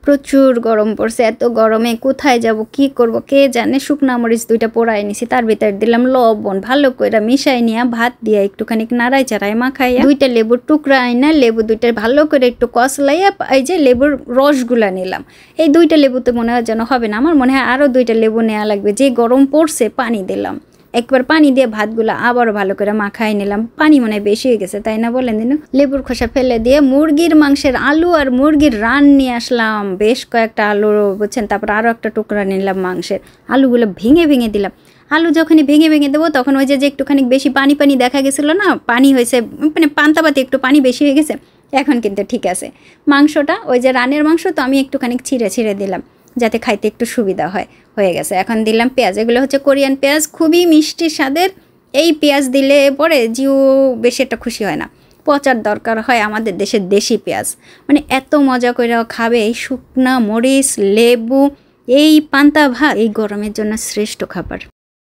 প্রচুর গরম পড়ছে। এত গরমে কোথায় যাব কি করব কে জানে। শুকনা মরিচ 2টা পোড়ায় নিছি, তার ভিতর দিলাম লবণ, ভালো করে মিশাই নিয়ে ভাত দিয়ে একটুখানি নাড়াই চাড়াই মাখাইয়া 2টা লেবুর টুকরা আইনা লেবু 2টা ভালো করে একটু কষলাইয়া এই যে লেবুর রসগুলা নিলাম। এই 2টা লেবুতে মনে হয় যেন হবে না, আমার মনে হয় আরও 2টা লেবু নেওয়া লাগবে। যে গরম পড়ছে পানি দিলাম, একবার পানি দিয়ে ভাতগুলো আবারও ভালো করে মাখাই নিলাম। পানি মনে হয় বেশি হয়ে গেছে, তাই না বলেন দিন। লেবুর খোসা ফেলে দিয়ে মুরগির মাংসের আলু আর মুরগির রান নিয়ে আসলাম, বেশ কয়েকটা আলু বুঝছেন। তারপর আরও একটা টুকরা নিলাম মাংসের, আলুগুলো ভেঙে ভেঙে দিলাম। আলু যখনই ভেঙে ভেঙে দেবো তখন ওই যে একটুখানি বেশি পানি পানি দেখা গেছিলো না, পানি হয়েছে মানে পান্তাপাতি একটু পানি বেশি হয়ে গেছে। এখন কিন্তু ঠিক আছে। মাংসটা ওই যে রানের মাংস তো আমি একটুখানি ছিঁড়ে ছিঁড়ে দিলাম যাতে খাইতে একটু সুবিধা হয়। হয়ে গেছে। এখন দিলাম পেঁয়াজ, এগুলো হচ্ছে কোরিয়ান পেঁয়াজ, খুবই মিষ্টি স্বাদের। এই পেঁয়াজ দিলে পরে জিও বেশি একটা খুশি হয় না, পচার দরকার হয় আমাদের দেশের দেশি পেঁয়াজ। মানে এত মজা করে খাবে এই শুকনা মরিচ লেবু, এই পান্তা ভাত এই গরমের জন্য শ্রেষ্ঠ খাবার।